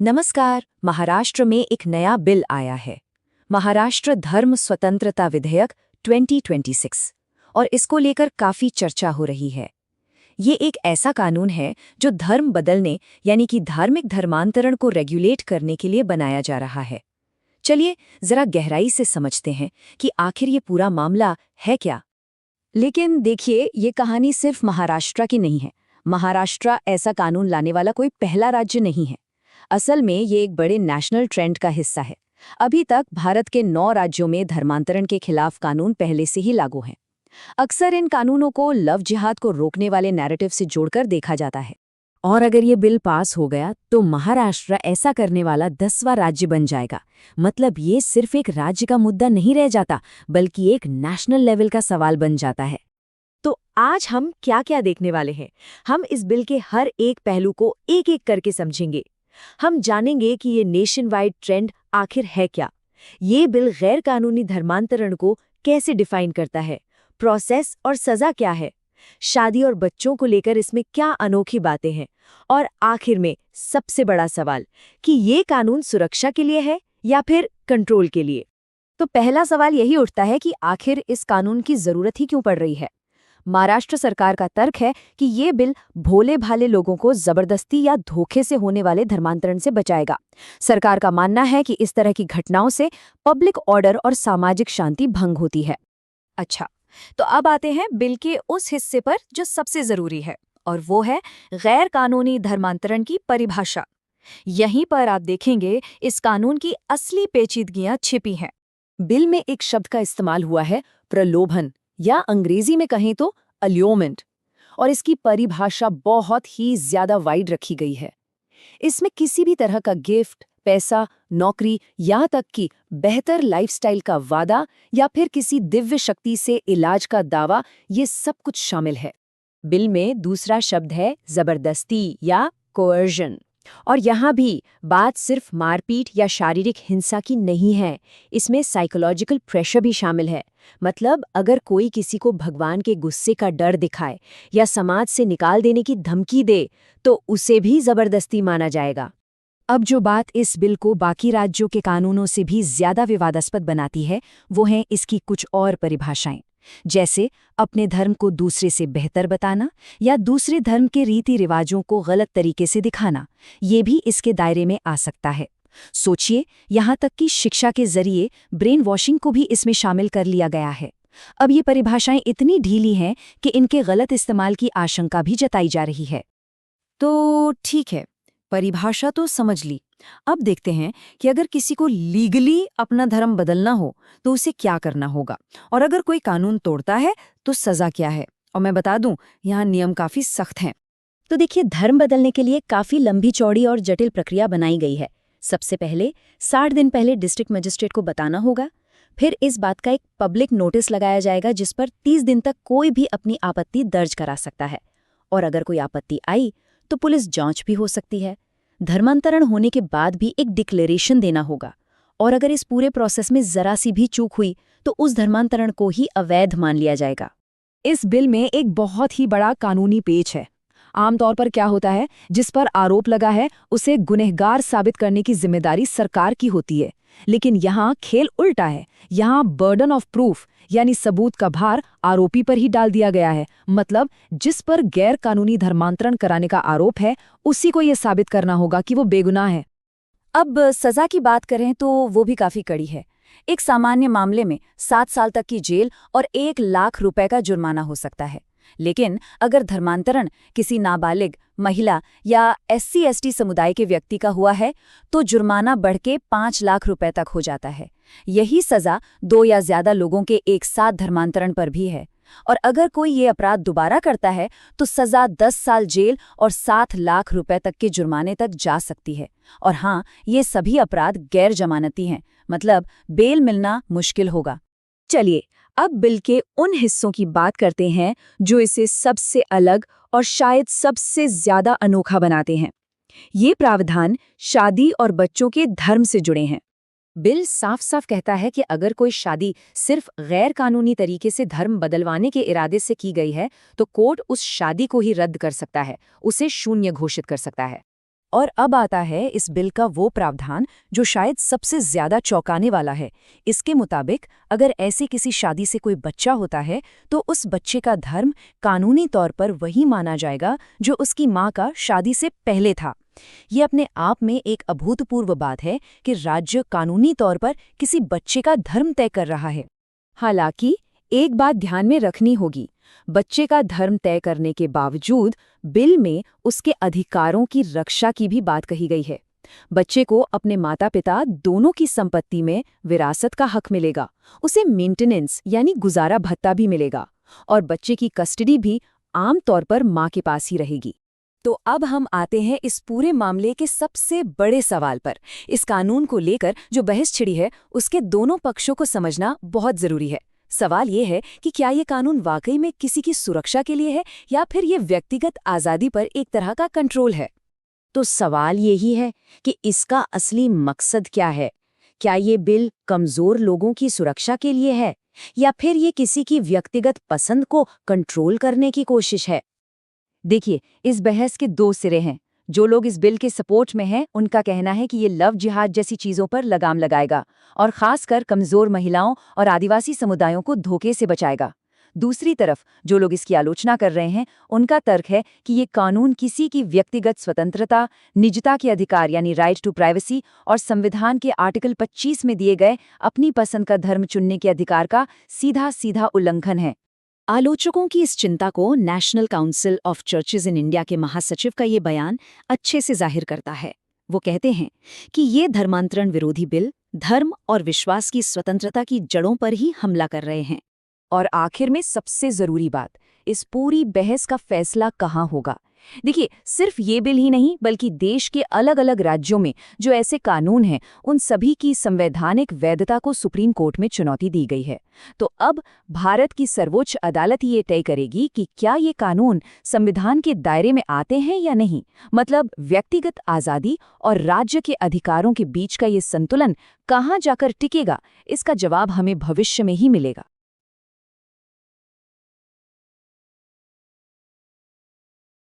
नमस्कार। महाराष्ट्र में एक नया बिल आया है, महाराष्ट्र धर्म स्वतंत्रता विधेयक 2026, और इसको लेकर काफी चर्चा हो रही है। ये एक ऐसा कानून है जो धर्म बदलने यानी कि धार्मिक धर्मांतरण को रेगुलेट करने के लिए बनाया जा रहा है। चलिए जरा गहराई से समझते हैं कि आखिर ये पूरा मामला है क्या। लेकिन देखिए, ये कहानी सिर्फ महाराष्ट्र की नहीं है। महाराष्ट्र ऐसा कानून लाने वाला कोई पहला राज्य नहीं है। असल में ये एक बड़े नेशनल ट्रेंड का हिस्सा है। अभी तक भारत के 9 राज्यों में धर्मांतरण के खिलाफ कानून पहले से ही लागू हैं। अक्सर इन कानूनों को लव जिहाद को रोकने वाले नैरेटिव से जोड़कर देखा जाता है। और अगर ये बिल पास हो गया तो महाराष्ट्र ऐसा करने वाला 10वां राज्य बन जाएगा। मतलब ये सिर्फ एक राज्य का मुद्दा नहीं रह जाता, बल्कि एक नेशनल लेवल का सवाल बन जाता है। तो आज हम क्या क्या देखने वाले हैं? हम इस बिल के हर एक पहलू को एक एक करके समझेंगे। हम जानेंगे कि ये नेशन वाइड ट्रेंड आखिर है क्या, ये बिल गैर कानूनी धर्मांतरण को कैसे डिफाइन करता है, प्रोसेस और सजा क्या है, शादी और बच्चों को लेकर इसमें क्या अनोखी बातें हैं, और आखिर में सबसे बड़ा सवाल कि ये कानून सुरक्षा के लिए है या फिर कंट्रोल के लिए। तो पहला सवाल यही उठता है कि आखिर इस कानून की जरूरत ही क्यों पड़ रही है। महाराष्ट्र सरकार का तर्क है कि ये बिल भोले भाले लोगों को जबरदस्ती या धोखे से होने वाले धर्मांतरण से बचाएगा। सरकार का मानना है कि इस तरह की घटनाओं से पब्लिक ऑर्डर और सामाजिक शांति भंग होती है। अच्छा, तो अब आते हैं बिल के उस हिस्से पर जो सबसे जरूरी है, और वो है गैर कानूनी धर्मांतरण की परिभाषा। यहीं पर आप देखेंगे इस कानून की असली पेचीदगियां छिपी हैं। बिल में एक शब्द का इस्तेमाल हुआ है, प्रलोभन, या अंग्रेजी में कहें तो अल्योमेंट, और इसकी परिभाषा बहुत ही ज्यादा वाइड रखी गई है। इसमें किसी भी तरह का गिफ्ट, पैसा, नौकरी, यहाँ तक कि बेहतर लाइफस्टाइल का वादा या फिर किसी दिव्य शक्ति से इलाज का दावा, ये सब कुछ शामिल है। बिल में दूसरा शब्द है जबरदस्ती या कोअर्जन, और यहाँ भी बात सिर्फ मारपीट या शारीरिक हिंसा की नहीं है, इसमें साइकोलॉजिकल प्रेशर भी शामिल है। मतलब अगर कोई किसी को भगवान के गुस्से का डर दिखाए या समाज से निकाल देने की धमकी दे तो उसे भी जबरदस्ती माना जाएगा। अब जो बात इस बिल को बाकी राज्यों के कानूनों से भी ज्यादा विवादास्पद बनाती है, वो हैं इसकी कुछ और परिभाषाएं, जैसे अपने धर्म को दूसरे से बेहतर बताना या दूसरे धर्म के रीति रिवाजों को गलत तरीके से दिखाना। ये भी इसके दायरे में आ सकता है। सोचिए, यहाँ तक कि शिक्षा के जरिए ब्रेन वॉशिंग को भी इसमें शामिल कर लिया गया है। अब ये परिभाषाएं इतनी ढीली हैं कि इनके गलत इस्तेमाल की आशंका भी जताई जा रही है। तो ठीक है, परिभाषा तो समझ ली। अब देखते हैं कि अगर किसी को लीगली अपना धर्म बदलना हो तो उसे क्या करना होगा, और अगर कोई कानून तोड़ता है तो सजा क्या है। और मैं बता दूं, यहाँ नियम काफी सख्त हैं। तो देखिए, धर्म बदलने के लिए काफी लंबी चौड़ी और जटिल प्रक्रिया बनाई गई है। सबसे पहले 60 दिन पहले डिस्ट्रिक्ट मजिस्ट्रेट को बताना होगा। फिर इस बात का एक पब्लिक नोटिस लगाया जाएगा जिस पर 30 दिन तक कोई भी अपनी आपत्ति दर्ज करा सकता है, और अगर कोई आपत्ति आई तो पुलिस जांच भी हो सकती है। धर्मांतरण होने के बाद भी एक डिक्लेरेशन देना होगा, और अगर इस पूरे प्रोसेस में जरा सी भी चूक हुई तो उस धर्मांतरण को ही अवैध मान लिया जाएगा। इस बिल में एक बहुत ही बड़ा कानूनी पेच है। आमतौर पर क्या होता है, जिस पर आरोप लगा है उसे गुनहगार साबित करने की जिम्मेदारी सरकार की होती है, लेकिन यहाँ खेल उल्टा है। यहाँ बर्डन ऑफ प्रूफ यानी सबूत का भार आरोपी पर ही डाल दिया गया है। मतलब जिस पर गैर कानूनी धर्मांतरण कराने का आरोप है उसी को यह साबित करना होगा कि वो बेगुनाह है। अब सजा की बात करें तो वो भी काफी कड़ी है। एक सामान्य मामले में 7 साल तक की जेल और 1 लाख रुपए का जुर्माना हो सकता है। लेकिन अगर धर्मांतरण किसी नाबालिग, महिला या SC/ST समुदाय के व्यक्ति का हुआ है तो जुर्माना बढ़ के 5 लाख रुपए तक हो जाता है। यही सजा 2 या ज्यादा लोगों के एक साथ धर्मांतरण पर भी है। और अगर कोई ये अपराध दोबारा करता है तो सजा 10 साल जेल और 7 लाख रुपए तक के जुर्माने तक जा सकती है। और हाँ, ये सभी अपराध गैर जमानती हैं, मतलब बेल मिलना मुश्किल होगा। चलिए, अब बिल के उन हिस्सों की बात करते हैं जो इसे सबसे अलग और शायद सबसे ज्यादा अनोखा बनाते हैं। ये प्रावधान शादी और बच्चों के धर्म से जुड़े हैं। बिल साफ साफ कहता है कि अगर कोई शादी सिर्फ गैर कानूनी तरीके से धर्म बदलवाने के इरादे से की गई है तो कोर्ट उस शादी को ही रद्द कर सकता है, उसे शून्य घोषित कर सकता है। और अब आता है इस बिल का वो प्रावधान जो शायद सबसे ज्यादा चौंकाने वाला है। इसके मुताबिक अगर ऐसे किसी शादी से कोई बच्चा होता है तो उस बच्चे का धर्म कानूनी तौर पर वही माना जाएगा जो उसकी माँ का शादी से पहले था। ये अपने आप में एक अभूतपूर्व बात है कि राज्य कानूनी तौर पर किसी बच्चे का धर्म तय कर रहा है। हालांकि एक बात ध्यान में रखनी होगी, बच्चे का धर्म तय करने के बावजूद बिल में उसके अधिकारों की रक्षा की भी बात कही गई है। बच्चे को अपने माता पिता दोनों की संपत्ति में विरासत का हक मिलेगा, उसे मेंटेनेंस यानी गुजारा भत्ता भी मिलेगा और बच्चे की कस्टडी भी आम तौर पर माँ के पास ही रहेगी। तो अब हम आते हैं इस पूरे मामले के सबसे बड़े सवाल पर। इस कानून को लेकर जो बहस छिड़ी है उसके दोनों पक्षों को समझना बहुत जरूरी है। सवाल ये है कि क्या ये कानून वाकई में किसी की सुरक्षा के लिए है या फिर ये व्यक्तिगत आज़ादी पर एक तरह का कंट्रोल है। तो सवाल यही है कि इसका असली मकसद क्या है। क्या ये बिल कमज़ोर लोगों की सुरक्षा के लिए है या फिर ये किसी की व्यक्तिगत पसंद को कंट्रोल करने की कोशिश है। देखिए, इस बहस के दो सिरे हैं। जो लोग इस बिल के सपोर्ट में हैं उनका कहना है कि ये लव जिहाद जैसी चीज़ों पर लगाम लगाएगा और ख़ासकर कमज़ोर महिलाओं और आदिवासी समुदायों को धोखे से बचाएगा। दूसरी तरफ जो लोग इसकी आलोचना कर रहे हैं उनका तर्क है कि ये कानून किसी की व्यक्तिगत स्वतंत्रता, निजता के अधिकार यानी राइट टू प्राइवेसी और संविधान के आर्टिकल 25 में दिए गए अपनी पसंद का धर्म चुनने के अधिकार का सीधा सीधा उल्लंघन है। आलोचकों की इस चिंता को national council of churches in India के महासचिव का ये बयान अच्छे से जाहिर करता है। वो कहते हैं कि ये धर्मांतरण विरोधी बिल धर्म और विश्वास की स्वतंत्रता की जड़ों पर ही हमला कर रहे हैं। और आखिर में सबसे जरूरी बात, इस पूरी बहस का फैसला कहाँ होगा। देखिए, सिर्फ ये बिल ही नहीं बल्कि देश के अलग अलग राज्यों में जो ऐसे कानून हैं उन सभी की संवैधानिक वैधता को सुप्रीम कोर्ट में चुनौती दी गई है। तो अब भारत की सर्वोच्च अदालत ये तय करेगी कि क्या ये कानून संविधान के दायरे में आते हैं या नहीं। मतलब व्यक्तिगत आज़ादी और राज्य के अधिकारों के बीच का ये संतुलन कहाँ जाकर टिकेगा, इसका जवाब हमें भविष्य में ही मिलेगा।